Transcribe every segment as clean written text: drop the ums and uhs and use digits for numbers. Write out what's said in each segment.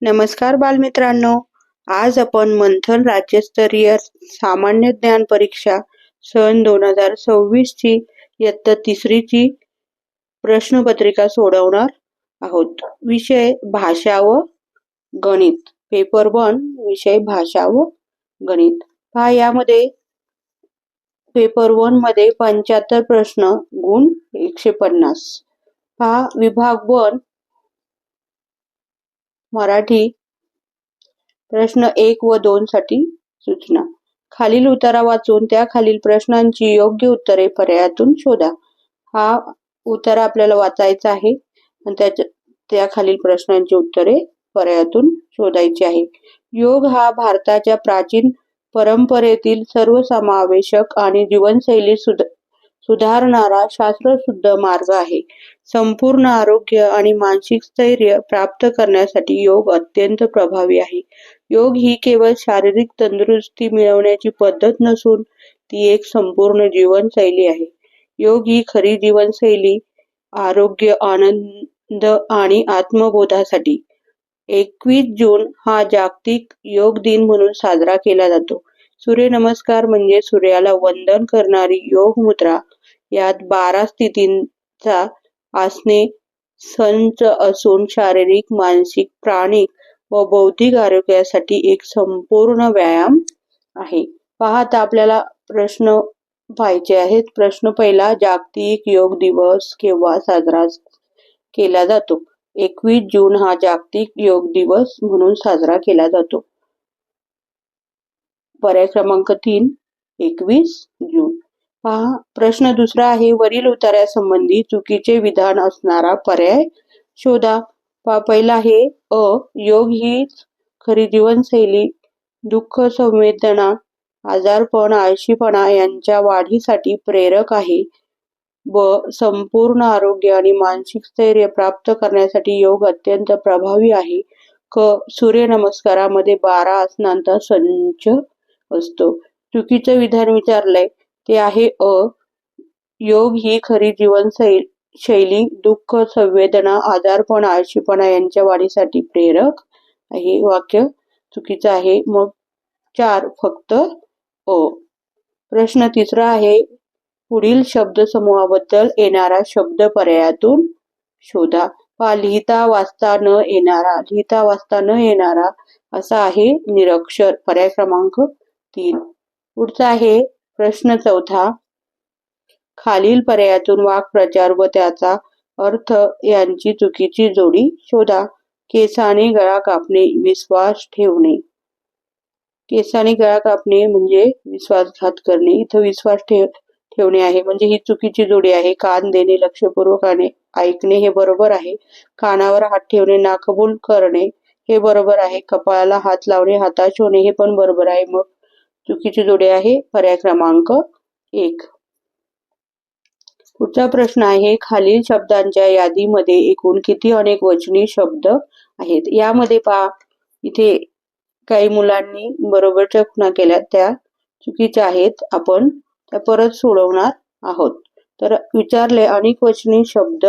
नमस्कार बालमित्रांनो. आज आपण मंथन राज्यस्तरीय सामान्य ज्ञान परीक्षा सन 2026 ची इयत्ता 3 ची प्रश्नपत्रिका सोडवणार आहोत. विषय भाषा व गणित. पेपर 1 विषय भाषा व गणित. पहा यामध्ये पेपर 1 मध्ये 75 प्रश्न, गुण 150. पहा विभाग 1 मराठी प्रश्न 1 व 2 साठी सूचना. खालील उतारा वाचून त्या खालील प्रश्नांची योग्य उत्तरे पर्यायातून शोधा. हा उतारा आपल्याला वाचायचा आहे आणि त्या खालील प्रश्नांची उत्तरे पर्यायातून शोधायची आहे. योग हा भारताच्या प्राचीन परंपरेतील सर्वसमावेशक आणि जीवनशैली सुधारणारा शास्त्रशुद्ध मार्ग आहे. संपूर्ण आरोग्य आणि मानसिक स्थैर्य प्राप्त करण्यासाठी योग अत्यंत प्रभावी आहे. योग ही केवळ शारीरिक तंदुरुस्ती मिळवण्याची पद्धत नसून ती एक संपूर्ण जीवनशैली आहे. योग ही खरी जीवनशैली आरोग्य, आनंद आणि आत्मबोधासाठी. 21 जून हा जागतिक योग दिन म्हणून साजरा केला जातो. सूर्यनमस्कार म्हणजे सूर्याला वंदन करणारी योग मुद्रा. यात 12 स्थितींचा आसने संच असून शारीरिक, मानसिक, प्राणिक व बौद्धिक आरोग्यासाठी एक संपूर्ण व्यायाम आहे. पाहता आपल्याला प्रश्न पाहायचे आहेत. प्रश्न पहिला, जागतिक योग दिवस केव्हा साजरा केला जातो? 21 जून हा जागतिक योग दिवस म्हणून साजरा केला जातो. पर्याय क्रमांक 3 21 जून. पहा प्रश्न दुसरा आहे, वरील उतार्यासंबंधी चुकीचे विधान असणारा पर्याय शोधा. पहिला आहे योग ही खरी जीवनशैली दुःख, संवेदना, आजारपण, आळशीपणा यांच्या वाढीसाठी प्रेरक आहे. संपूर्ण आरोग्य आणि मानसिक स्थैर्य प्राप्त करण्यासाठी योग अत्यंत प्रभावी आहे. सूर्यनमस्कारामध्ये 12 आसनांचा संच असतो. चुकीचं विधान विचारलंय ते आहे योग ही खरी जीवनशैली दुःख, संवेदना, आजारपण, आळशीपणा यांच्या वाढीसाठी प्रेरक आहे. वाक्य चुकीचं आहे. मग 4 फक्त प्रश्न तिसरा आहे, पुढील शब्दसमूहाबद्दल येणारा शब्द पर्यायातून शोधा. लिहिता वाचता न येणारा. लिहिता वाचता न येणारा असा आहे निरक्षर. पर्याय क्रमांक 3. पुढचा आहे प्रश्न चौथा, खालील पर्यायातून वाक्प्रचार व त्याचा अर्थ यांची चुकीची जोडी शोधा. केसाने गळा कापणे, विश्वास ठेवणे. केसाने गळा कापणे म्हणजे विश्वासघात करणे. इथं विश्वास ठेवणे आहे म्हणजे ही चुकीची जोडी आहे. कान देणे, लक्षपूर्वक ऐकणे हे बरोबर आहे. कानावर हात ठेवणे, नाकबूल करणे हे बरोबर आहे. कपाळाला हात लावणे, हताश होणे हे पण बरोबर आहे. मग चुकीची जोडी आहे पर्याय क्रमांक 1. पुढचा प्रश्न आहे, खालील शब्दांच्या यादीमध्ये एकूण किती अनेकवचनी शब्द आहेत? यामध्ये पहा इथे काही मुलांनी बरोबरच्या खुणा केल्या, त्या चुकीच्या आहेत. आपण त्या परत सोडवणार आहोत. तर विचारले अनेकवचनी शब्द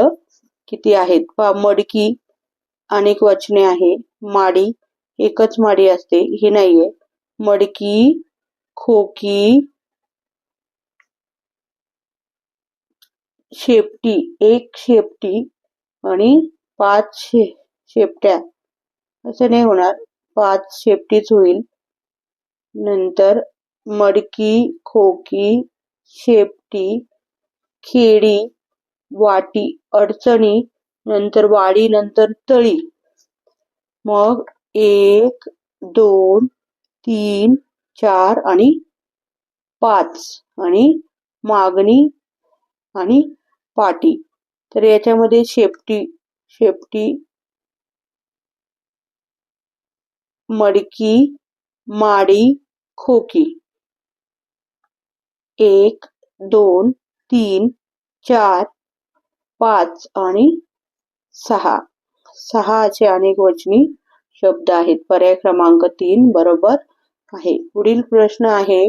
किती आहेत? पहा मडकी अनेकवचने आहे. माडी एकच माडी असते, ही नाहीये. मडकी, खोकी, शेपटी एक शेपटी आणि 5 शेपट्या असं नाही होणार, 5 शेपटीच होईल. नंतर मडकी, खोकी, शेपटी, खेडी, वाटी, अडचणी, नंतर वाडी, नंतर तळी. मग 1 2 3 4 आणि 5 आणि मागणी आणि पाटी. तर याच्यामध्ये शेपटी, मडकी, माडी, खोकी 1 2 3 4 5 आणि 6 असे अनेकवचनी शब्द आहेत. पर्याय क्रमांक 3 बरोबर आहे. पुढील प्रश्न आहे,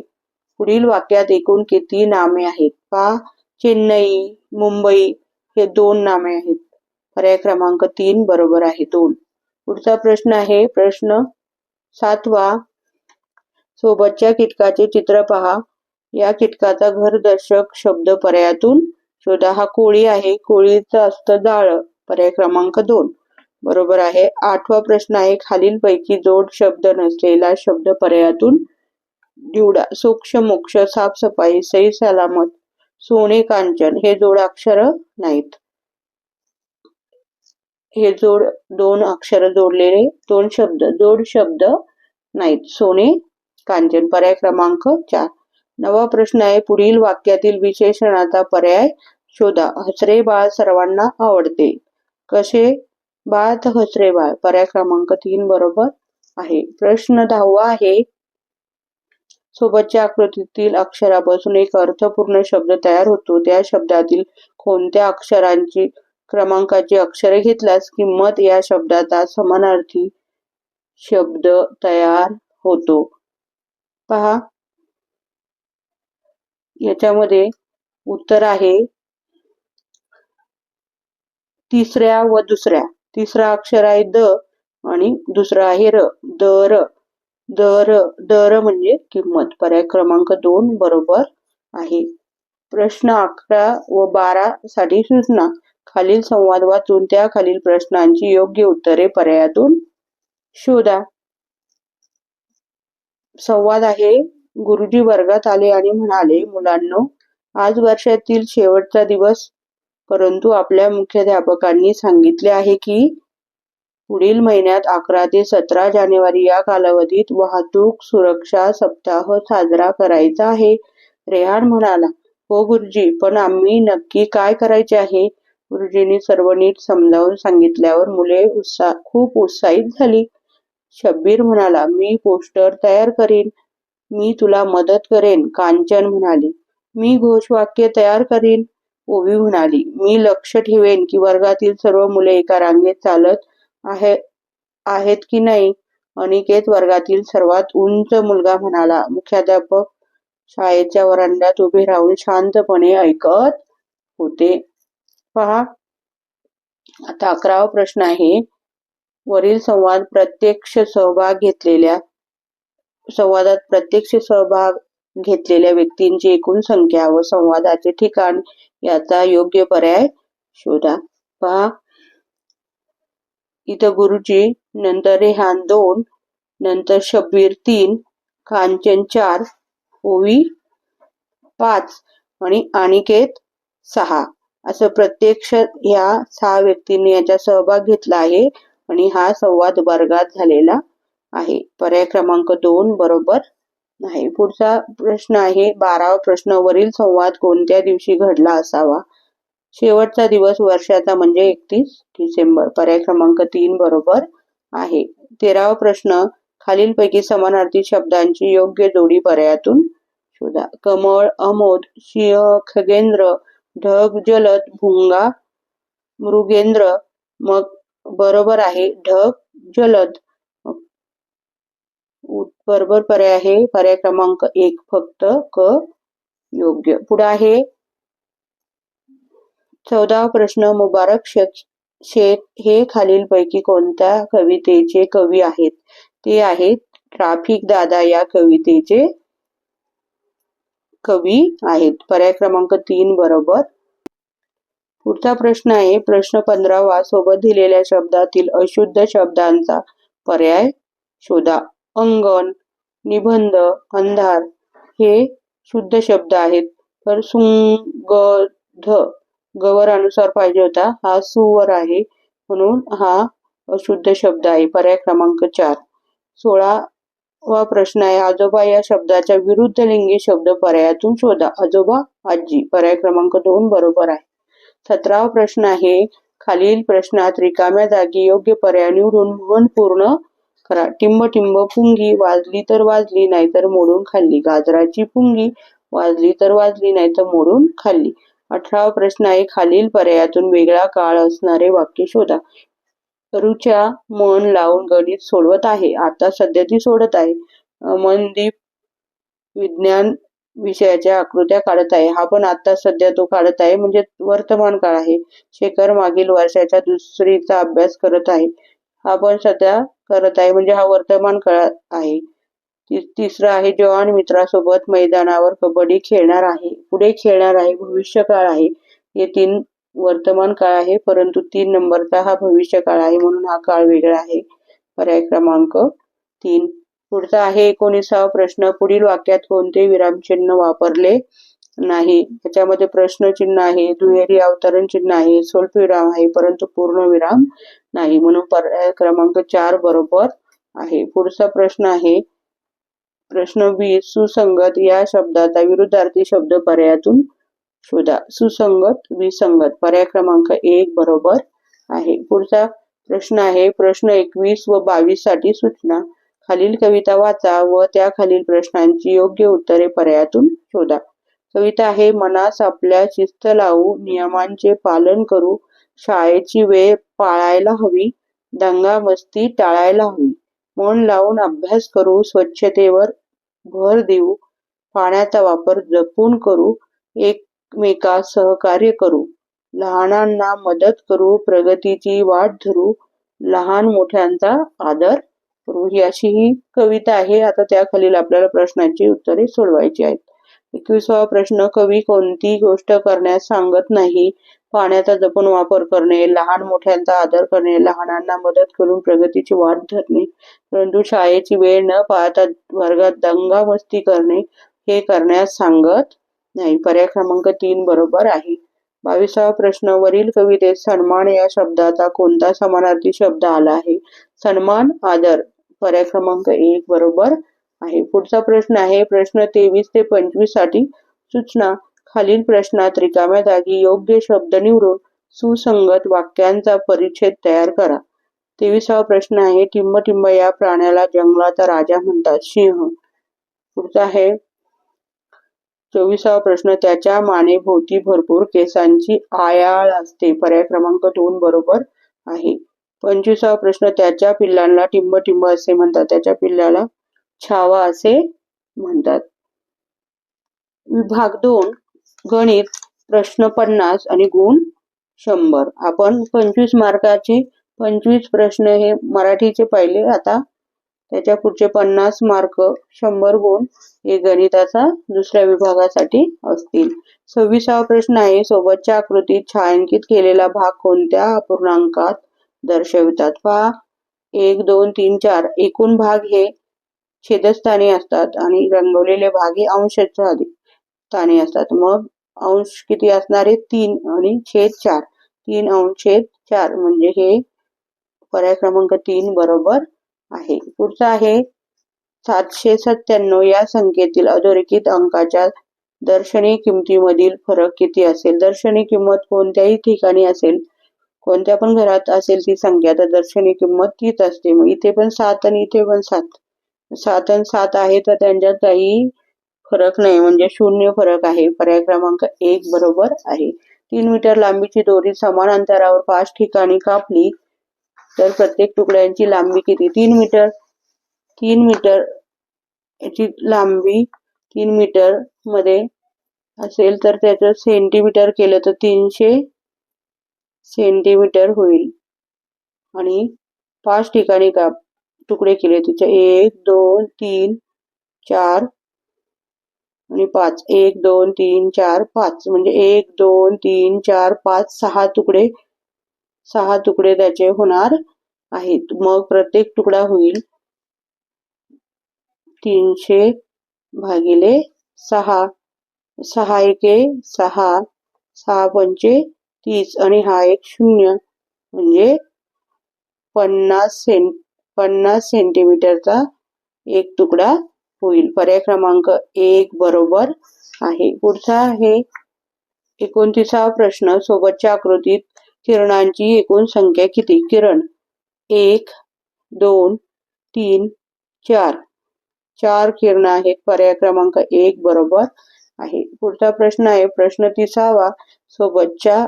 पुढील वाक्यात एकूण किती नामे आहेत? पहा चेन्नई, मुंबई हे 2 नामे आहेत. पर्याय क्रमांक 3 बरोबर आहे 2. पुढचा प्रश्न आहे प्रश्न 7वा. सोबतच्या कीटकाचे चित्र पहा. या कीटकाचा घरदर्शक शब्द पर्यायातून शोधा. हा कोळी आहे. कोळीचं असतं जाळं. पर्याय क्रमांक 2 बरोबर आहे. 8वा प्रश्न आहे खालीलपैकी जोड शब्द नसलेला शब्द पर्यायातून निवडा. सोक्ष मोक्ष, साफसफाई, सही सलामत, सोने कांचन हे जोड अक्षर नाहीत. हे दोन अक्षर जोडलेले जोड शब्द नाहीत. सोने कांचन पर्याय क्रमांक 4. 9वा प्रश्न आहे पुढील वाक्यातील विशेषणाचा पर्याय शोधा. हसरे बाळ सर्वांना आवडते. कसे बाळ तर हसरे बाळ. पर्याय क्रमांक 3 बरोबर आहे. प्रश्न 10वा आहे सोबतच्या आकृतीतील अक्षरापासून एक अर्थपूर्ण शब्द तयार होतो. त्या शब्दातील कोणत्या अक्षरांची क्रमांकाची अक्षरे घेतल्यास किंमत या शब्दाचा समानार्थी शब्द तयार होतो. पहा याच्यामध्ये उत्तर आहे तिसऱ्या व दुसऱ्या. तिसरा अक्षर आहे द आणि दुसरा आहे र. दर दर दर म्हणजे किंमत. पर्याय क्रमांक 2 बरोबर आहे. प्रश्न 11 व 12 साठी सूचना. खालील संवाद वाचून त्या खालील प्रश्नांची योग्य उत्तरे पर्यायातून शोधा. संवाद आहे गुरुजी वर्गात आले आणि म्हणाले, मुलांनो, आज वर्षातील शेवटचा दिवस, परंतु आपल्या मुख्याध्यापकांनी सांगितले आहे की पुढील महिन्यात 11 ते 17 जानेवारी या कालावधीत वाहतूक सुरक्षा सप्ताह साजरा करायचा आहे. रेहान म्हणाला, हो गुरुजी, पण आम्ही नक्की काय करायचे आहे? गुरुजींनी सर्व नीट समजावून सांगितल्यावर मुले खूप उत्साहित झाली. शब्बीर म्हणाला, मी पोस्टर तयार करीन. मी तुला मदत करेन. कांचन म्हणाली, मी घोषवाक्य तयार करीन. ओवी म्हणाली, मी लक्ष ठेवेन की वर्गातील सर्व मुले एका रांगेत चालत आहेत की नाही. अनिकेत वर्गातील सर्वात उंच मुलगा म्हणाला. मुख्याध्यापक शाळेच्या वरांड्यात उभे राहून शांतपणे ऐकत होते. पहा आता 11वा प्रश्न आहे वरील संवादात प्रत्यक्ष सहभाग घेतलेल्या व्यक्तींची एकूण संख्या व संवादाचे ठिकाण याचा योग्य पर्याय शोधा. पहा इथं गुरुजी, नंतर रेहान 2, नंतर शब्बीर 3, कांचन 4, ओवी 5 आणि अनिकेत 6 असं प्रत्यक्ष ह्या 6 व्यक्तींनी याचा सहभाग घेतला आहे आणि हा संवाद वर्गात झालेला आहे. पर्याय क्रमांक 2 बरोबर आहे. पुढचा प्रश्न आहे 12वा प्रश्न. वरील संवाद कोणत्या दिवशी घडला असावा? शेवटचा दिवस वर्षाचा म्हणजे 31 डिसेंबर. पर्याय क्रमांक 3 बरोबर आहे. 13वा प्रश्न. खालीलपैकी समानार्थी शब्दांची योग्य जोडी पर्यायातून शोधा. कमळ, अमोद, सिंह, खगेंद्र, ढग, जलद, भुंगा, मृगेंद्र. मग बरोबर आहे ढग, जलद. बरोबर पर्याय आहे पर्याय क्रमांक 1 फक्त क योग्य. पुढे आहे 14वा प्रश्न. मुबारक शेख हे खालीलपैकी कोणत्या कवितेचे कवी आहेत? ते आहेत ट्रॅफिक दादा या कवितेचे कवी आहेत. पर्याय क्रमांक 3 बरोबर. पुढचा प्रश्न आहे प्रश्न 15वा. सोबत दिलेल्या शब्दातील अशुद्ध शब्दांचा पर्याय शोधा. अंगण, निबंध, अंधार हे शुद्ध शब्द आहेत. तर सुंगध गवर अनुसार पाहिजे होता, हा सुवर आहे म्हणून हा अशुद्ध शब्द आहे. पर्याय क्रमांक 4. 16वा प्रश्न आहे आजोबा या शब्दाच्या विरुद्ध लिंगी शब्द पर्यायातून शोधा. आजोबा, आजी. पर्याय क्रमांक 2 बरोबर आहे. 17वा प्रश्न आहे खालील प्रश्नात रिकाम्या जागी योग्य पर्याय निवडून मन पूर्ण करा. टिंब टिंब पुंगी, वाजली तर वाजली नाहीतर मोडून खाल्ली. गाजराची पुंगी, वाजली तर वाजली नाहीतर मोडून खाल्ली. 18वा प्रश्न आहे खालील पर्यायातून वेगळा काळ असणारे वाक्य शोधा. रुचा मन लावून गणित सोडवत आहे. आता सध्या ती सोडत आहे. मनदीप विज्ञान विषयाच्या आकृत्या काढत आहे. हा पण आता सध्या तो काढत आहे म्हणजे वर्तमान काळ आहे. शेखर मागील वर्षाच्या दुसरीचा अभ्यास करत आहे. आपण सध्या करत आहे, म्हणजे हा वर्तमान काळ आहे. तिसरं आहे जॉन मित्रासोबत मैदानावर कबड्डी खेळणार आहे. पुढे खेळणार आहे भविष्यकाळ आहे. हे 3 वर्तमान काळ आहे, परंतु 3 नंबरचा हा भविष्यकाळ आहे, म्हणून हा काळ वेगळा आहे. पर्याय क्रमांक 3. पुढचा आहे 19वा प्रश्न. पुढील वाक्यात कोणते विरामचिन्ह वापरले नाही? त्याच्यामध्ये प्रश्नचिन्ह आहे, दुहेरी अवतरण चिन्ह आहे, स्वल्पविराम आहे, परंतु पूर्णविराम नाही, म्हणून पर्याय क्रमांक 4 बरोबर आहे. पुढचा प्रश्न आहे प्रश्न 20. सुसंगत या शब्दाचा विरुद्धार्थी शब्द पर्यायातून शोधा. सुसंगत, विसंगत. पर्याय क्रमांक 1 बरोबर आहे. पुढचा प्रश्न आहे प्रश्न 21 व 22 साठी सूचना. खालील कविता वाचा व त्या खालील प्रश्नांची योग्य उत्तरे पर्यायातून शोधा. कविता आहे मनास आपल्या शिस्त लावू, नियमांचे पालन करू, शाळेची वेळ पाळायला हवी, दंगा मस्ती टाळायला हवी, मन लावून अभ्यास करू, स्वच्छतेवर भर देऊ, पाण्याचा वापर जपून करू, एकमेकास सहकार्य करू, लहानांना मदत करू, प्रगतीची वाट धरू, लहान मोठ्यांचा आदर करू. ही अशी ही कविता आहे. आता त्याखालील आपल्याला प्रश्नांची उत्तरे सोडवायची आहेत. 21वा प्रश्न. कवी कोणती गोष्ट करण्यास सांगत नाही? पाण्याचा जपून वापर करणे, लहान मोठ्यांचा आदर करणे, लहानांना मदत करून प्रगतीची वाट धरणे, परंतु शाळेची वेळ न पाळता वर्गात दंगा मस्ती करणे हे करण्यास सांगत नाही. पर्याय क्रमांक 3 बरोबर आहे. 22वा प्रश्न. वरील कवितेत सन्मान या शब्दाचा कोणता समानार्थी शब्द आला आहे? सन्मान, आदर. पर्याय क्रमांक 1 बरोबर आहे. पुढचा प्रश्न आहे प्रश्न 23 ते 25 साठी सूचना. खालील प्रश्नात रिकाम्या जागी योग्य शब्द निवडून सुसंगत वाक्यांचा परिच्छेद तयार करा. 23वा प्रश्न आहे टिंब या प्राण्याला जंगलाचा राजा म्हणतात. सिंह. पुढचा आहे 24वा प्रश्न. त्याच्या मानेभोवती भरपूर केसांची आयाळ असते. पर्याय क्रमांक 2 बरोबर आहे. 25वा प्रश्न. त्याच्या पिल्लांना टिंब असे म्हणतात. त्याच्या पिल्लाला छावा असे म्हणतात. विभाग 2 गणित. प्रश्न 50 आणि गुण 100. आपण 25 मार्काचे 25 प्रश्न हे मराठीचे पाहिले. आता त्याच्या पुढचे 50 मार्क 100 गुण हे गणिताचा दुसऱ्या विभागासाठी असतील. 26वा प्रश्न आहे सोबतच्या आकृतीत छायांकित केलेला भाग कोणत्या अपूर्णांकात दर्शवितात? पहा 1, 2, 3, 4 एकूण भाग हे छेदस्थानी असतात आणि रंगवलेले भाग हे अंश स्थानी असतात. मग अंश किती असणार आहे? 3 आणि छेद 4. 3 अंश छेद 4 म्हणजे हे पर्याय क्रमांक 3 बरोबर आहे. पुढचा आहे 797 या संख्येतील अधोरेखित अंकाच्या दर्शनी किमतीमधील फरक किती असेल? दर्शनी किंमत कोणत्याही ठिकाणी असेल, कोणत्या पण घरात असेल ती संख्या, तर दर्शनी किंमत तीच असते. मग इथे पण 7 आणि इथे पण 7. 7 आणि 7 आहे तर त्यांच्यात काही फरक नाही, म्हणजे शून्य फरक आहे. पर्याय क्रमांक 1 बरोबर आहे. 3 मीटर लांबीची दोरी समान अंतरावर 5 ठिकाणी कापली तर प्रत्येक तुकड्यांची लांबी किती? 3 मीटर. 3 मीटर याची लांबी 3 मीटर मध्ये असेल तर त्याचं सेंटीमीटर केलं तर 300 सेंटीमीटर होईल. आणि 5 ठिकाणी तुकडे केले तिचे 1, 2, 3, 4 आणि 5. 1, 2, 3, 4, 5 म्हणजे 1, 2, 3, 4, 5 6 तुकडे त्याचे होणार आहेत. मग प्रत्येक तुकडा होईल 300 भागिले 6. 6 एके 6, 6 पंचे 30 आणि हा एक 0 म्हणजे 50 सेंटीमीटरचा एक तुकडा होईल. पर्याय क्रमांक 1 बरोबर आहे. पुढचा आहे 29वा प्रश्न. सोबतच्या आकृतीत किरणांची एकूण संख्या किती? किरण 1, 2, 3, 4. 4 किरण आहेत. पर्याय क्रमांक 1 बरोबर आहे. पुढचा प्रश्न आहे प्रश्न 30वा. सोबतच्या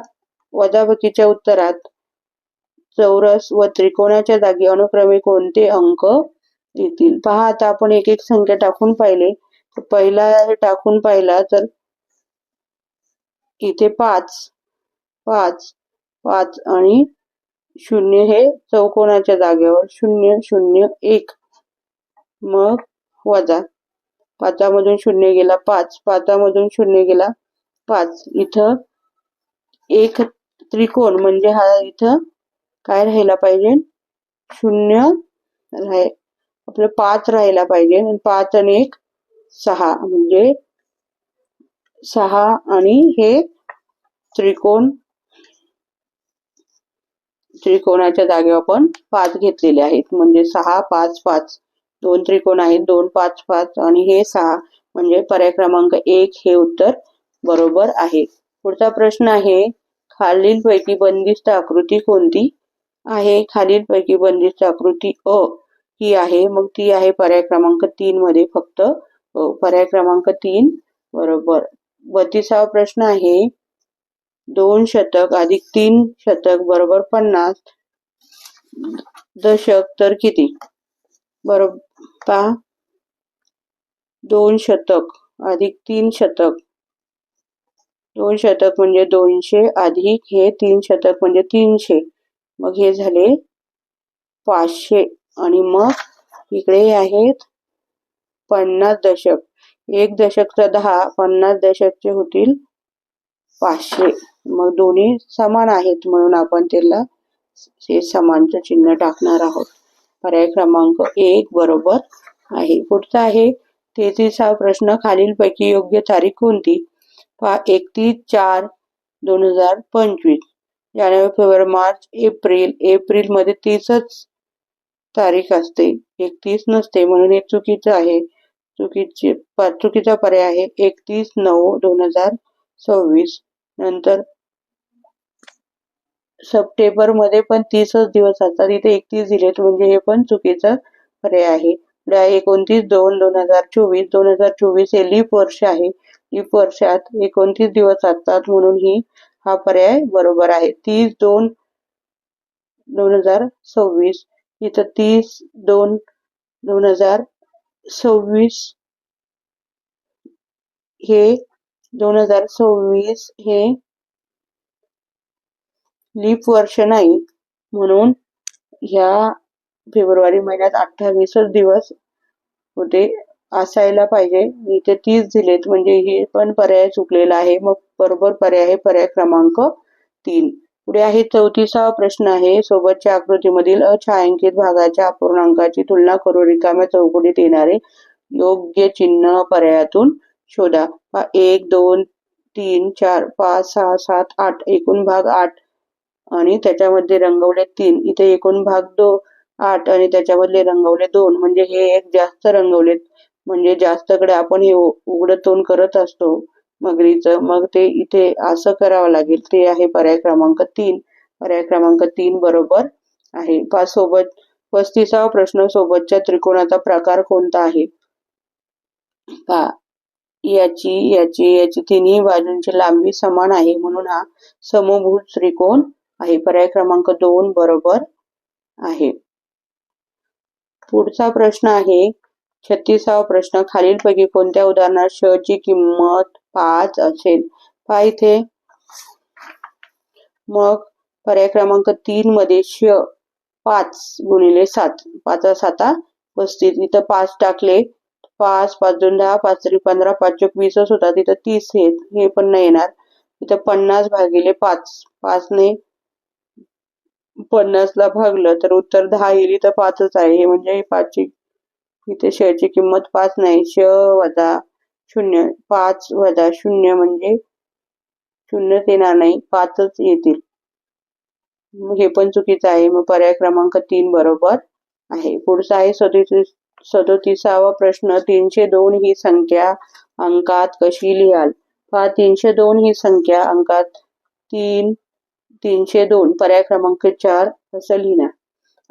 वजाबाकीच्या उत्तरात चौरस व त्रिकोणाच्या जागी अनुक्रमे कोणते अंक येतील? पहा आता आपण एक एक संख्या टाकून पाहिले. पहिला टाकून पाहिला तर इथे 5 आणि शून्य हे चौकोनाच्या जागेवर 0 0 1, मग वजा 5मधून 0 गेला 5, 5मधून 0 गेला 5. इथं एक त्रिकोण म्हणजे हा इथं काय राहायला पाहिजे, 0 आपलं 5 राहायला पाहिजे. आणि 5 आणि 1 6 म्हणजे 6. आणि हे त्रिकोणाच्या जागेवर आपण 5 घेतलेले आहेत म्हणजे 6 5 5. दोन त्रिकोण आहेत 2 5 5 आणि हे 6 म्हणजे पर्याय क्रमांक 1 हे उत्तर बरोबर आहे. पुढचा प्रश्न आहे, खालीलपैकी बंदिस्त आकृती कोणती आहे? खालीलपैकी बंदिस्त आकृती अ ही आहे, मग ती आहे पर्याय क्रमांक 3 मध्ये फक्त पर्याय क्रमांक 3 बरोबर. 32वा प्रश्न आहे, 2 शतक अधिक 3 शतक बरोबर 50. दशक तर किती? बरोबर पहा, 2 शतक अधिक 3 शतक, 2 शतक म्हणजे 200 अधिक हे 3 शतक म्हणजे 300, मग हे झाले 500. आणि मग इकडे आहेत 50 दशक. 1 दशकचा 10, 50 दशकचे होतील 500. मग दोन्ही समान आहेत म्हणून आपण त्याला हे समानचं चिन्ह टाकणार आहोत. पर्याय क्रमांक 1 बरोबर आहे. पुढचा आहे 33वा प्रश्न, खालीलपैकी योग्य तारीख कोणती? 31/4/2025. जानेवारी फेब्रुवारी मार्च एप्रिल मध्ये 30च तारीख असते, 31 नसते म्हणून हे चुकीचं आहे. चुकीचा पर्याय आहे 31/9/2026. नंतर सप्टेंबर मध्ये पण 30च दिवस असतात, इथे 31 दिलेत म्हणजे हे पण चुकीचा पर्याय आहे. 29/2/2024. 2024 हे लीप वर्ष आहे, लीप वर्षात 29 दिवस असतात म्हणून हा पर्याय बरोबर आहे. 30/2/2026. इथं 30/2/2026 हे 2026 हे लीप वर्ष नाही म्हणून ह्या फेब्रुवारी महिन्यात 28च दिवस होते असायला पाहिजे, इथे 30 दिलेत म्हणजे हे पण पर्याय चुकलेला आहे. मग बरोबर पर्याय आहे पर्याय क्रमांक 3. पुढे आहे 34वा प्रश्न आहे, सोबतच्या आकृतीमधील अछायांकित भागाच्या अपूर्णांकाची तुलना करून रिकाम्या चौकटीत येणारे योग्य चिन्ह पर्यायातून शोधा. 1 2 3 4 5 6 7 8. एकूण भाग 8 आणि त्याच्यामध्ये रंगवले 3. इथे एकूण भाग 8 आणि त्याच्यामधले रंगवले 2 म्हणजे हे एक जास्त रंगवलेत म्हणजे जास्तकडे आपण हे उघडं तोंड करत असतो मगरीचं, मग ते इथे असं करावं लागेल. ते आहे पर्याय क्रमांक 3. पर्याय क्रमांक 3 बरोबर आहे. 35वा प्रश्न, सोबतच्या त्रिकोणाचा प्रकार कोणता आहे? याची तिन्ही बाजूंची लांबी समान आहे म्हणून हा समभुज त्रिकोण आहे. पर्याय क्रमांक 2 बरोबर आहे. पुढचा प्रश्न आहे 36वा प्रश्न, खालीलपैकी कोणत्या उदाहरणात श ची किंमत 5 असेल? पहा इथे, मग पर्याय क्रमांक 3 मध्ये श 5 गुणिले 7, 5 7 35. इथं 5 टाकले, 5 5 2 10, 5 3 15, 5 चौक 20च होतात, इथं 30 हे पण नाही येणार. इथं 50 भागिले 5, 5 ने 50 ला भागलं तर उत्तर 10 येईल. इथं 5च आहे हे म्हणजे 5 इथे श ची किंमत 5 नाही, श वजा 0. 5 वजा 0 म्हणजे 0 येणार नाही, 5च येतील. हे पण चुकीचं आहे, मग पर्याय क्रमांक 3 बरोबर आहे. पुढचा आहे 37वा प्रश्न, 302 ही संख्या अंकात कशी लिहाल? 302 ही संख्या अंकात 302 पर्याय क्रमांक 4 असं लिहिणार.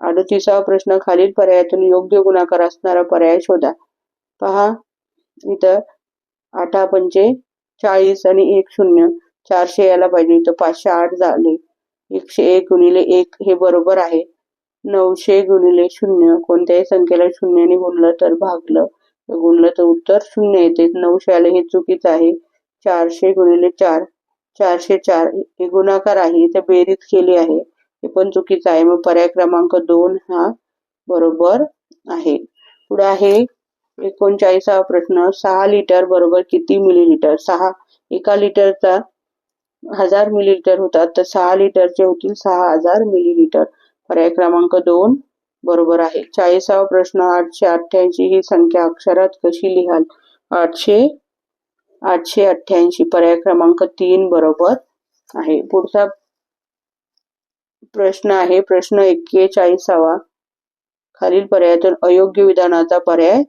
38वा प्रश्न, खालील पर्यायातून योग्य गुणाकार असणारा पर्याय शोधा. पहा इथं 8 पंचे 40 आणि 1 0, 400 यायला पाहिजे, इथं 508 झाले. 101 गुणिले 1 हे बरोबर आहे. 900 गुणिले 0, कोणत्याही संख्येला 0 ने गुणलं तर भागलं गुणलं तर उत्तर 0 येते. 900 आले हे चुकीचं आहे. 400 गुणिले 4, 404 हे गुणाकार आहे, इथे बेरीज केली आहे हे पण चुकीचं आहे. मग पर्याय क्रमांक 2 हा बरोबर आहे. पुढे आहे 39वा प्रश्न. 6 लिटर बरोबर किती मिलीलिटर? 6 एका लिटरचा 1000 मिलीलिटर होतात, तर 6 लिटरचे होतील 6000 मिलीलिटर. पर्याय क्रमांक 2 बरोबर आहे. 40वा प्रश्न. 888 ही संख्या अक्षरात कशी लिहाल? 888 पर्याय क्रमांक 3 बरोबर आहे. पुढचा प्रश्न आहे प्रश्न 41वा. खालील पर्यायातून अयोग्य विधानाचा पर्याय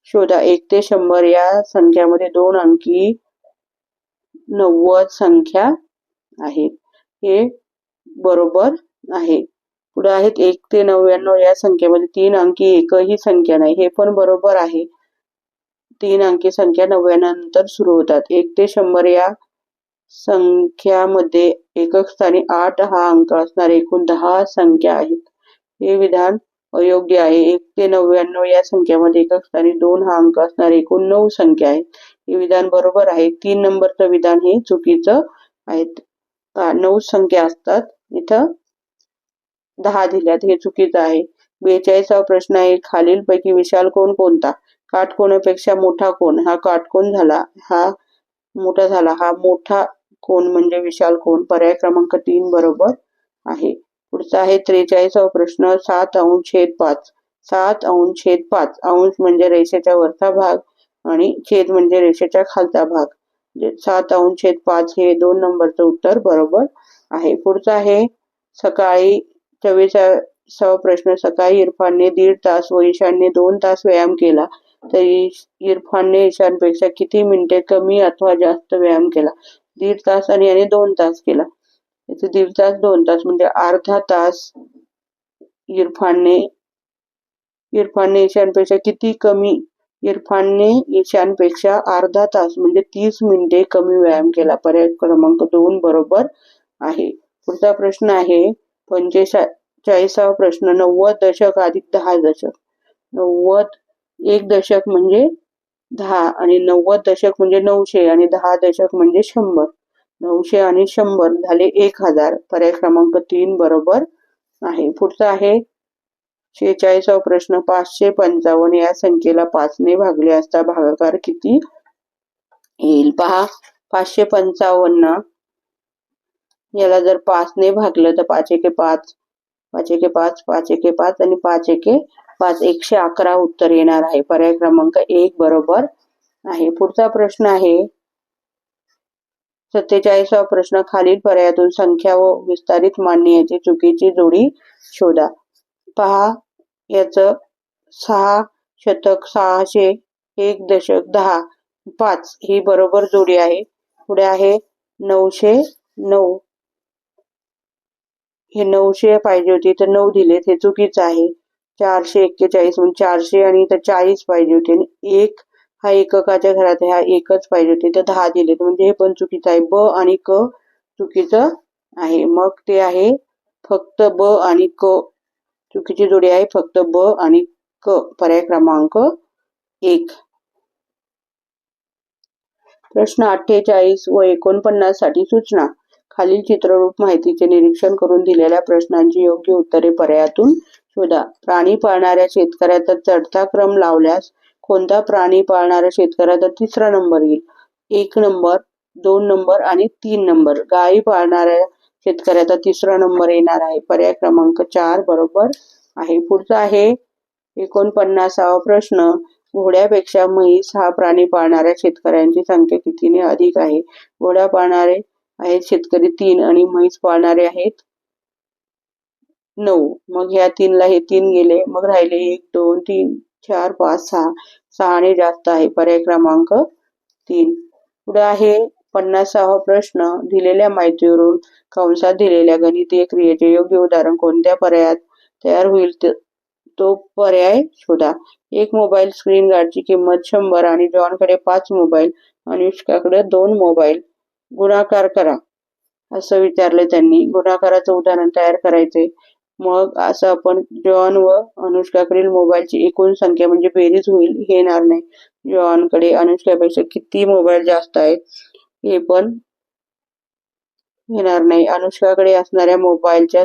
शोधा. 1 ते 100 या संख्यामध्ये 2 अंकी 90 संख्या आहेत. हे बरोबर आहे. पुढे आहेत 1 ते 99 या संख्येमध्ये 3 अंकी एकही संख्या नाही. हे पण बरोबर आहे. 3 अंकी संख्या 99 नंतर सुरू होतात. 1 ते 100 या संख्यामध्ये एकक स्थानी 8 हा अंक असणारे एकूण 10 संख्या आहेत. हे विधान अयोग्य आहे. 1 ते 99 या संख्यामध्ये एकक स्थानी 2 हा अंक असणारे एकूण 9 संख्या आहेत. हे विधान बरोबर आहे. 3 नंबरचं विधान हे चुकीचं आहे. 9 संख्या असतात, इथं 10 दिल्यात, हे चुकीचं आहे. 42वा प्रश्न आहे. खालीलपैकी विशाल कोण कोणता? काटकोनापेक्षा मोठा कोण? हा काटकोन झाला, हा मोठा झाला. हा मोठा कोण म्हणजे विशाल कोण? पर्याय क्रमांक 3 बरोबर आहे. पुढचा आहे 43वा प्रश्न. 7 अंश छेद 5. 7 अंश छेद 5. अंश म्हणजे रेषेच्या वरचा भाग आणि छेद म्हणजे रेषेच्या खालचा भाग. 7 अंश छेद 5 हे 2 नंबरचं उत्तर बरोबर आहे. पुढचा आहे सकाळी 24वा प्रश्न. सकाळी इरफानने 1.5 तास व ईशानने 2 तास व्यायाम केला, तरी इरफानने ईशानपेक्षा किती मिनिटे कमी अथवा जास्त व्यायाम केला? 1.5 तास आणि याने 2 तास केला. इथे 1.5 तास 2 तास म्हणजे अर्धा तास इरफानने ईशानपेक्षा किती कमी? इरफानने ईशानपेक्षा अर्धा तास म्हणजे 30 मिनिटे कमी व्यायाम केला. पर्याय क्रमांक 2 बरोबर आहे. पुढचा प्रश्न आहे 45वा प्रश्न. 90 दशक अधिक 10 दशक. 90 एक दशक म्हणजे 10 आणि 90 दशक म्हणजे 900 आणि 10 दशक म्हणजे 100. 900 आणि 100 झाले 1000. पर्याय क्रमांक 3 बरोबर आहे. पुढचा आहे 46वा प्रश्न. 555 या संख्येला 5 ने भागले असता भागाकार किती येईल? पहा, 555 याला जर 5 ने भागलं तर 5 एके 5, 5 एके 5, 5 एके 5 आणि 5 एके 5, 111 उत्तर येणार आहे. पर्याय क्रमांक 1 बरोबर आहे. पुढचा प्रश्न आहे 47वा प्रश्न. खालील पर्यायातून संख्या व विस्तारित मांडणी याची चुकीची जोडी शोधा. पहा, याचं 6 शतक, 600, 1 दशक, 10, 5 ही बरोबर जोडी आहे. पुढे आहे 909. हे 900 पाहिजे होती तर 9 दिलेत, हे चुकीचं आहे. 441 म्हणजे 400 आणि इथं 40 पाहिजे होते आणि 1 हा एककाच्या घरात आहे, हा एकच पाहिजे होते, तर 10 दिलेत म्हणजे हे पण चुकीचं आहे. ब आणि क चुकीचं आहे. मग ते आहे फक्त ब आणि क. चुकीची जोडी आहे फक्त ब आणि क. पर्याय क्रमांक 1. प्रश्न 48 व 49 साठी सूचना. खालील चित्ररूप माहितीचे निरीक्षण करून दिलेल्या प्रश्नांची योग्य उत्तरे पर्यायातून शोधा. प्राणी पाळणाऱ्या शेतकऱ्याचा चढता क्रम लावल्यास कोणता प्राणी पाळणाऱ्या शेतकऱ्याचा 3रा नंबर येईल? 1 नंबर, 2 नंबर आणि 3 नंबर. गायी पाळणाऱ्या शेतकऱ्याचा 3रा नंबर येणार आहे. पर्याय क्रमांक 4 बरोबर आहे. पुढचा आहे 49वा प्रश्न. घोड्यापेक्षा म्हैस हा प्राणी पाळणाऱ्या शेतकऱ्यांची संख्या कितीने अधिक आहे? घोडा पाळणारे आहेत शेतकरी 3 आणि म्हैस पाळणारे आहेत 9. मग ह्या 3ला हे 3 गेले, मग राहिले 1, 2, 3, 4, 5, 6. 6 ने जास्त आहे. पर्याय क्रमांक 3. पुढे आहे 50वा प्रश्न. दिलेल्या माहितीवरून कंसात दिलेल्या गणितीय क्रियेचे योग्य उदाहरण कोणत्या पर्यायात तयार होईल तो पर्याय शोधा. एक मोबाईल स्क्रीन गार्डची किंमत 100 आणि जॉनकडे 5 मोबाईल, अनुष्काकडे 2 मोबाईल. गुणाकार करा असं विचारले त्यांनी. गुणाकाराचं उदाहरण तयार करायचे. मग असं आपण जॉन व अनुष्काकडील मोबाईलची एकूण संख्या म्हणजे बेरीज होईल, हे येणार नाही. जॉनकडे अनुष्कापेक्षा किती मोबाईल जास्त आहेत हे पण येणार नाही. अनुष्काकडे असणाऱ्या मोबाईलला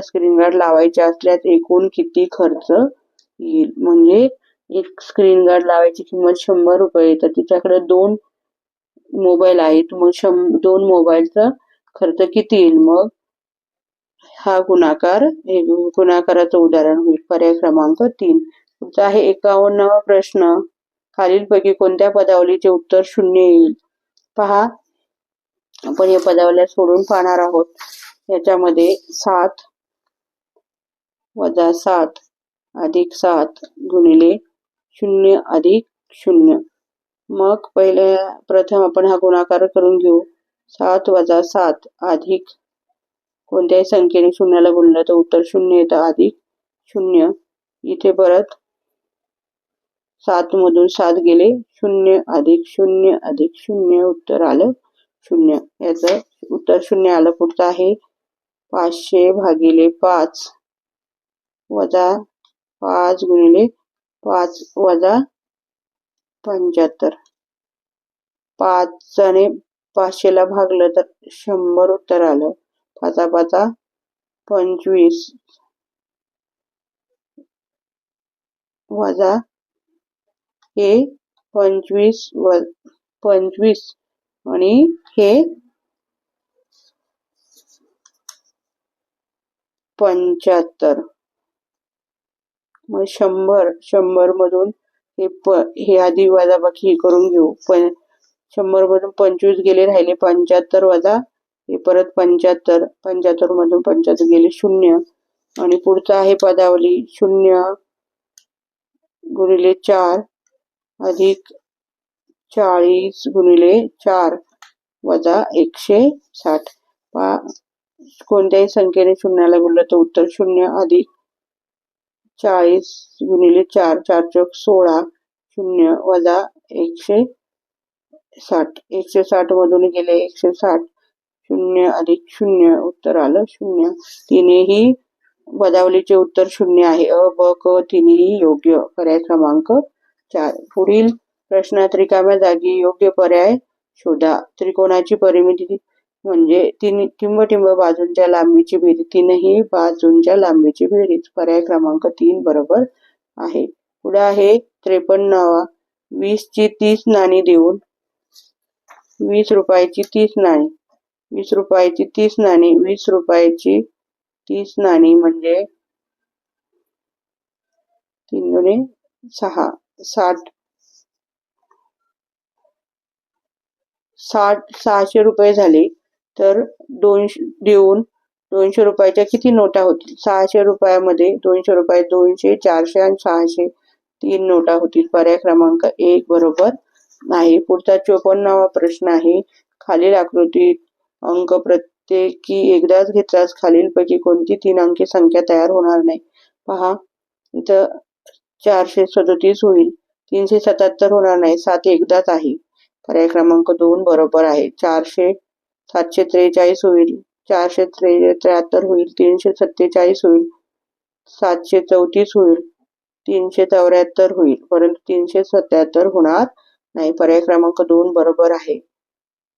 स्क्रीन गार्ड लावायचे असल्यास एकूण किती खर्च येईल? म्हणजे एक स्क्रीन गार्ड लावायची किंमत 100 रुपये, तर तिच्याकडे 2 मोबाईल आहेत, मग 2 मोबाईलचा खर्च किती येईल? मग हा गुणाकाराचं उदाहरण होईल. पर्याय क्रमांक 3. पुढचा आहे 51वा प्रश्न. खालीलपैकी कोणत्या पदावलीचे उत्तर 0 येईल? पहा, आपण या पदावल्या सोडून पाहणार आहोत. याच्यामध्ये 7 वजा 7 अधिक 7 गुणिले 0 अधिक 0. मग प्रथम आपण हा गुणाकार करून घेऊ. 7 वजा 7 अधिक कोणत्याही संख्येने 0ला गुणलं तर उत्तर 0 येतं, अधिक 0. इथे परत 7 मधून 7 गेले, 0 अधिक 0 अधिक 0, उत्तर आलं 0. याचं उत्तर 0 आलं. पुढचं आहे 500 भागिले 5 वजा 5 गुणिले 5 वजा 75. 5 ने 500ला भागलं तर 100 उत्तर आलं. 5 5 25 वजा हे 25 आणि हे 75. मग 100 मधून हे आधी वजाबाकी करून घेऊ. 100 मधून 25 गेले, राहिले 75 वजा हे परत 75 मधून 75 गेले 0. आणि पुढचं आहे पदावली 0 गुणिले 4 अधिक 40 गुणिले 4 वजा 160. कोणत्याही संख्येने 0ला गुणलं तर उत्तर 0, अधिक 40 गुणिले 4 4 चौक 16 0 वजा 160. 160 मधून गेले 160, 0 अधिक 0, उत्तर आलं 0. तिन्ही पदावलीचे उत्तर 0 आहे. अ, ब, क तिन्ही योग्य. पर्याय क्रमांक 4. पुढील प्रश्नात रिकाम्या जागी योग्य पर्याय शोधा. त्रिकोणाची परिमिती म्हणजे टिंब बाजूंच्या लांबीची बेरीज. तीनही बाजूंच्या लांबीची बेरीज. पर्याय क्रमांक 3 बरोबर आहे. पुढे आहे 53वा. 20 ची 30 नाणी देऊन 20 रुपयाची 30 नाणी, 20 रुपयाची 30 नाणी, 20 रुपयाची 30 नाणी म्हणजे 3 दुणे 6, 600 रुपये झाले. तर 200 रुपयाच्या किती नोटा होतील? 600 रुपयामध्ये 200 रुपये, 200, 400 आणि 600 3 नोटा होतील. पर्याय क्रमांक 1 बरोबर आहे. पुढचा 54वा प्रश्न आहे. खालील आकृतीत अंक प्रत्येकी एकदाच घेतल्यास खालीलपैकी कोणती 3 अंकी संख्या तयार होणार नाही? पहा, इथं 437 होईल, 377 होणार नाही, 7 एकदाच आहे. पर्याय क्रमांक 2 बरोबर आहे. 743 होईल, 473 होईल, 347 होईल, 734 होईल, 374 होईल, परंतु 377 होणार नाही. पर्याय क्रमांक 2 बरोबर आहे.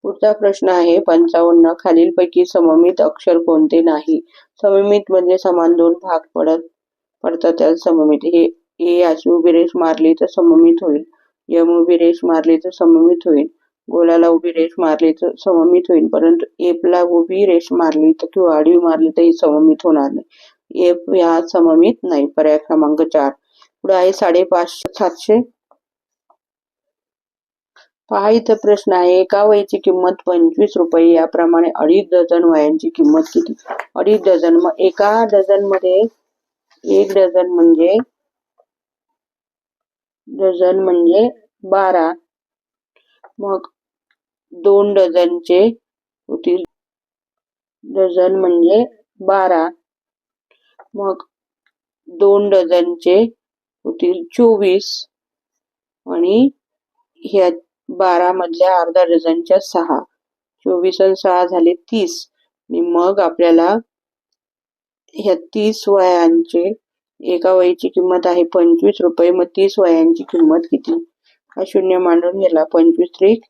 पुढचा प्रश्न आहे 55. खालीलपैकी सममित अक्षर कोणते नाही? सममित म्हणजे समान 2 भाग पडतात त्याला सममित. हे ए अशी उभी रेष मारली तर सममित होईल, यम उभी रेष मारली तर सममित होईल, गोलाला उभी रेष मारली तर सममित होईल, परंतु एफला उभी रेष मारली तर किंवा आडवी मारली तर ही सममित होणार नाही. एफ ह्या सममित नाही. पर्याय क्रमांक 4. पुढे आहे 550 700. पहा, इथं प्रश्न आहे. एका वहीची किंमत 25 रुपये, याप्रमाणे 2.5 डझन वह्यांची किंमत किती? 2.5 डझन. मग एका डझन मध्ये 1 डझन म्हणजे 12. मग 2 डझनचे होतील, डझन म्हणजे 12. मग 2 डझनचे होतील 24 आणि ह्या 12 मधल्या अर्धा डझनच्या 6. 24 आणि 6 झाले 30. आणि मग आपल्याला ह्या 30 वह्यांचे, एका वहीची किंमत आहे 25 रुपये, मग 30 वह्यांची किंमत किती? हा शून्य मांडून गेला. 25 त्रिक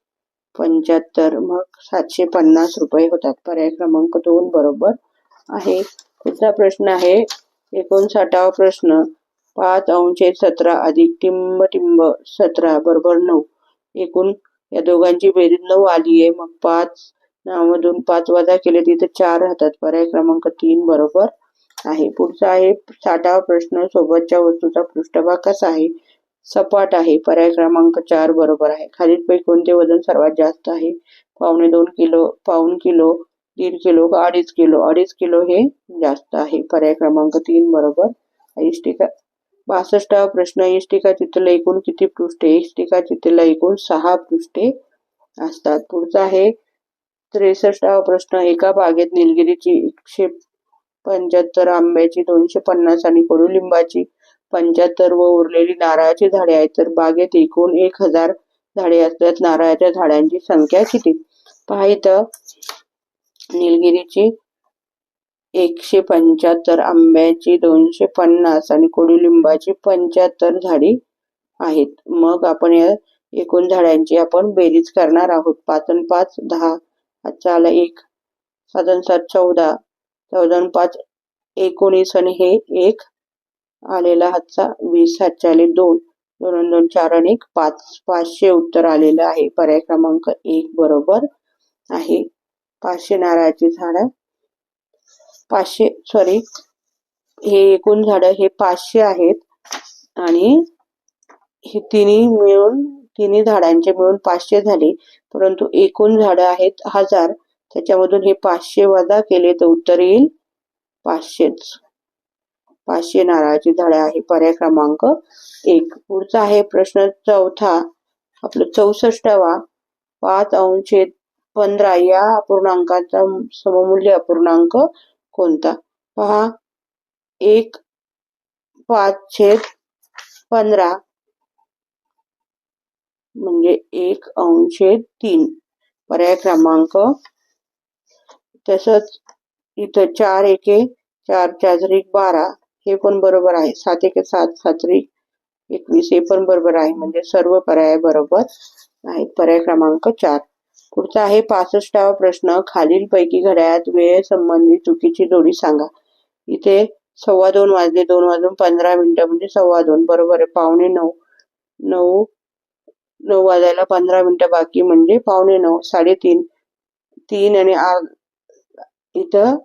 75, मग 750 रुपये होतात. पर्याय क्रमांक 2 बरोबर आहे. पुढचा प्रश्न आहे 59वा प्रश्न. 5/17 अधिक टिंब टिंब 17 बरोबर 9. एकूण या दोघांची बेरीज 9 आली आहे. मग 5 मधून 5 वजा केले तिथे 4 राहतात. पर्याय क्रमांक 3 बरोबर आहे. पुढचा आहे 60वा प्रश्न. सोबतच्या वस्तूचा पृष्ठभाग कसा आहे? सपाट आहे. पर्याय क्रमांक 4 बरोबर आहे. खालीलपैकी कोणते वजन सर्वात जास्त आहे? 2.25 किलो, पाऊण किलो, 1.5 किलो का 2.5 किलो? 2.5 किलो हे जास्त आहे. पर्याय क्रमांक 3 बरोबर. इष्टिका 62वा प्रश्न. इष्टिका चित्राला एकूण किती पृष्ठे? इष्टिका चित्राला एकूण 6 पृष्ठे असतात. पुढचा आहे 63वा प्रश्न. एका बागेत निलगिरीची 175, आंब्याची 250 आणि कडुलिंबाची 75 व उरलेली नारळाची झाडे आहेत. तर बागेत एकूण 1000 झाडे असल्यास नारळाच्या झाडांची संख्या किती? पहा इथं निलगिरीची 175, आंब्याची 250 आणि कडुलिंबाची 75 झाडी आहेत. मग आपण या एकूण झाडांची आपण बेरीज करणार आहोत. 5 आणि 5 10, हातचा आला 1, 7 आणि 7 14, 14 आणि 5 19 आणि हे 1 आलेला हातचा 20, हातचे आले 2, 2 आणि 2 4 आणि 1 5. 500 उत्तर आलेलं आहे. पर्याय क्रमांक 1 बरोबर आहे. 500 नारळाची झाडं, 500 सॉरी हे एकूण झाडं हे 500 आहेत आणि हे तिन्ही झाडांचे मिळून 500 झाले. परंतु एकूण झाडं आहेत 1000. त्याच्यामधून हे 500 वजा केले तर उत्तर येईल 500च. 500 नारळाची झाडे आहे. पर्याय क्रमांक 1. पुढचा आहे प्रश्न चौथा, आपलं 64वा. 5/15 या अपूर्णांकाचा सममूल्य अपूर्णांक कोणता? पहा 1/5/15 म्हणजे 1/3. पर्याय क्रमांक. तसंच इथं 4 एके 4 4 12 हे पण बरोबर आहे. 7 एके 7 7 21 हे पण बरोबर आहे. म्हणजे सर्व पर्याय बरोबर आहेत. पर्याय क्रमांक 4. पुढचा आहे 65वा प्रश्न. खालीलपैकी घड्याळात वेळेसंबंधी चुकीची जोडी सांगा. इथे 2:15 वाजले, 2 वाजून 15 मिनिटं म्हणजे 2:15 बरोबर आहे. 8:45 9 वाजायला 15 मिनिटं बाकी म्हणजे 8:45 3:30 3 आणि इथं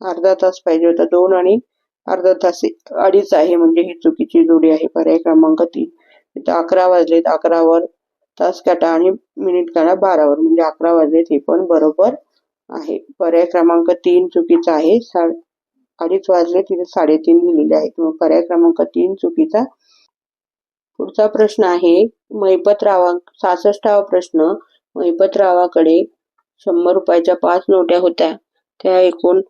अर्धा तास पाहिजे होता. 2 आणि अर्धा तास 2.5 आहे म्हणजे ही चुकीची जोडी आहे. पर्याय क्रमांक 3. इथं 11 वाजलेत, 11वर तास काटा आणि मिनिट काढा 12वर म्हणजे 11 वाजलेत हे पण बरोबर आहे. पर्याय क्रमांक 3 चुकीचा आहे. 2:30 वाजले तिथे 3:30 दिलेले आहेत. मग पर्याय क्रमांक 3 चुकीचा. पुढचा प्रश्न आहे महिपतरावा. 66वा प्रश्न. महिपतरावाकडे 100 रुपयाच्या 5 नोट्या होत्या. त्या एकूण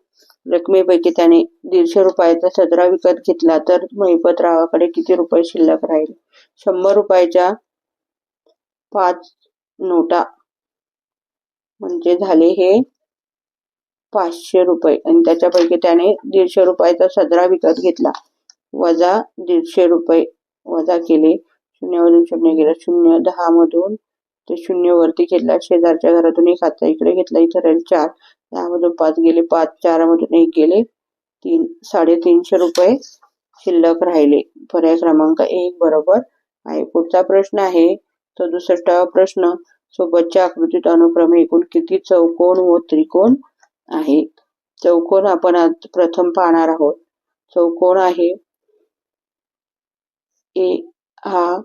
रकमेपैकी त्याने 150 रुपयाचा सदरा विकत घेतला तर महिपतरावाकडे किती रुपये शिल्लक राहील? 100 रुपयाच्या 5 नोटा म्हणजे झाले हे 500 रुपये आणि त्याच्यापैकी त्याने 150 रुपयाचा सदरा विकत घेतला. वजा 150 रुपये वजा केले. 0 मधून 0 गेला. 0 10 मधून ते 0 वरती घेतला. शेजारच्या घरातून 1 हातचा इकडे घेतला. इथे राहील 4. 10 मधून 5 गेले. 5 4 मधून 1 गेले. 3 350 रुपये शिल्लक राहिले. पर्याय क्रमांक 1 बरोबर आहे. पुढचा प्रश्न आहे 67वा प्रश्न. सोबतच्या आकृतीत अनुक्रमे एकूण किती चौकोन व त्रिकोण आहेत? चौकोन आपण आज प्रथम पाहणार आहोत. चौकोन आहे हा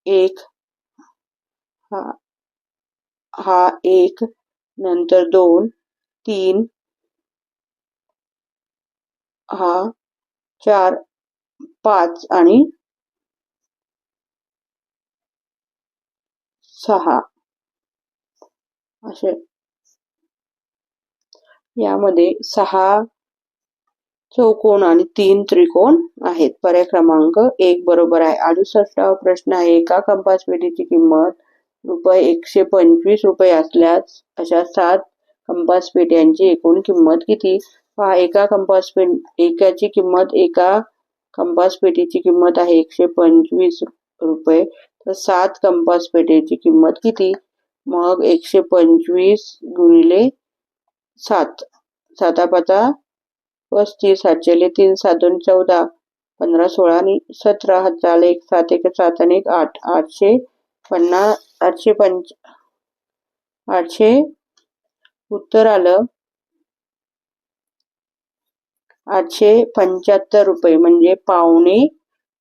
1, हा 1, नंतर 2, 3, हा 4, 5 आणि 6 असे. यामध्ये 6 चौकोन आणि 3 त्रिकोण आहेत. पर्याय क्रमांक 1 बरोबर आहे. 68वा प्रश्न आहे. एका कंपास पेटीची किंमत ₹125 असल्यास अशा 7 कंपास पेट्यांची एकूण किंमत किती? पहा एका कंपास पेटीची किंमत आहे ₹125 तर 7 कंपास पेटीची किंमत किती? मग 125 गुणिले 7, 7 35, 7 3, 7 2 14, 15 16 आणि 17, 7 झाले 1 7 1 7 आणि 1 8, 850 800 उत्तर आलं 875 रुपये, म्हणजे पावणे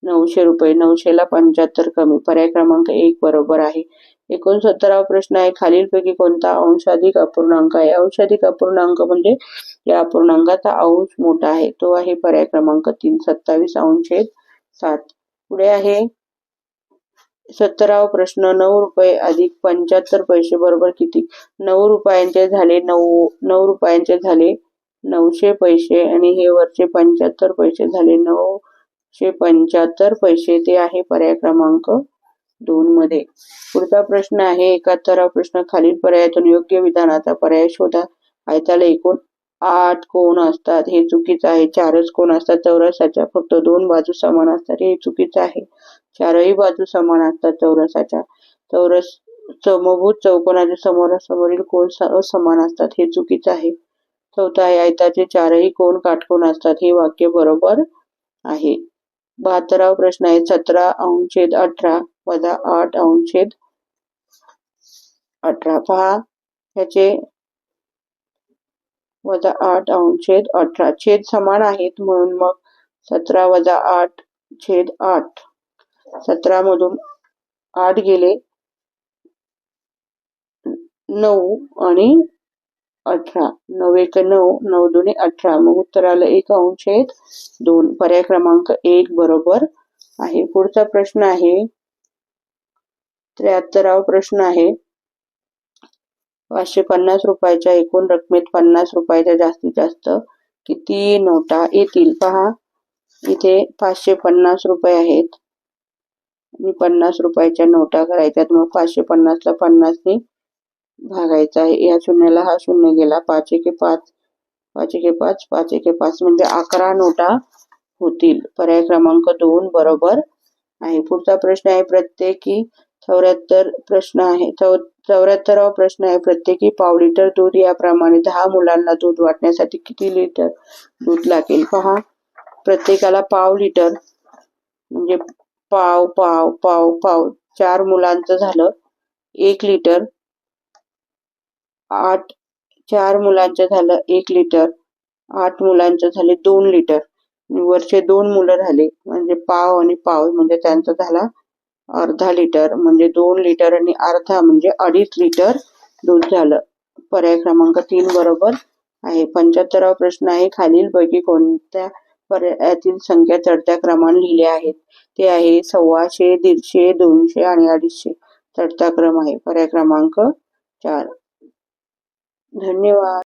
900 रुपये. 900ला 75 कमी. पर्याय क्रमांक 1 बरोबर आहे. 69वा प्रश्न आहे, खालीलपैकी कोणता अंशाधिक अपूर्णांक आहे? अंशाधिक अपूर्णांक म्हणजे या अपूर्णांकाचा अंश मोठा आहे, तो आहे पर्याय क्रमांक 3, 27 अंश 7. पुढे आहे 70वा प्रश्न, 9 रुपये अधिक 75 पैसे बरोबर किती? 9 रुपयांचे झाले 9 रुपयांचे झाले 900 पैसे आणि हे वरचे 75 पैसे झाले 975 पैसे. ते आहे पर्याय क्रमांक 2 मध्ये. पुढचा प्रश्न आहे 71वा प्रश्न, खालील पर्यायातून योग्य विधानाचा पर्याय शोधा. आयताला एकूण 8 कोण असतात, हे चुकीचं आहे. 4च कोण असतात चौरसाच्या, फक्त 2 बाजू समान असतात, हे चुकीचं आहे. 4ही बाजू समान असतात चौरसाच्या. चौरस समभुज चौकोनाच्या समोरासमोरील कोण असमान असतात, हे चुकीचं आहे. चौथा आहे, आयताचे 4ही कोण काटकोन असतात, हे वाक्य बरोबर आहे. 72वा प्रश्न आहे, 17 अंश 18 वजा 8 अंश 18. पहा, ह्याचे वजा 8 अंश 18 छेद समान आहेत, म्हणून मग 17 वजा 8 छेद 8. 17 मधून 8 गेले 9 आणि 18, 9 1 9, 9 2 18, मग उत्तर आलं 1 अंश 2. पर्याय क्रमांक 1 बरोबर आहे. पुढचा प्रश्न आहे 73वा प्रश्न आहे, 550 रुपयाच्या एकूण रकमेत 50 रुपयाच्या जास्तीत जास्त किती नोटा येतील? पहा, इथे 550 रुपये आहेत आणि 50 रुपयाच्या नोटा करायच्यात. मग 550ला 50 ने भागायचा आहे. या शून्याला हा शून्य गेला, 5 1 5, 5 1 5, 5 1 5, म्हणजे 11 नोटा होतील. पर्याय क्रमांक 2 बरोबर आहे. पुढचा प्रश्न आहे प्रत्येकी 74वा प्रश्न आहे, प्रत्येकी पाव लिटर दूध याप्रमाणे 10 मुलांना दूध वाटण्यासाठी किती लिटर दूध लागेल? पहा, प्रत्येकाला पाव लिटर म्हणजे पाव पाव पाव पाव, 4 मुलांचं झालं 1 लिटर, 4 मुलांचं झालं 1 लिटर, 8 मुलांचं झाले 2 लिटर, वरचे 2 मुलं झाले म्हणजे पाव आणि पाव, म्हणजे त्यांचा झाला अर्धा लिटर, म्हणजे 2 लिटर आणि अर्धा म्हणजे 2.5 लिटर दूध झालं. पर्याय क्रमांक 3 बरोबर आहे. 75वा प्रश्न आहे, खालीलपैकी कोणत्या पर्यायातील संख्या चढत्या क्रमाने लिहिल्या आहेत? ते आहे 125, 150, 200 आणि 250. चढता क्रम आहे. पर्याय क्रमांक 4. धन्यवाद.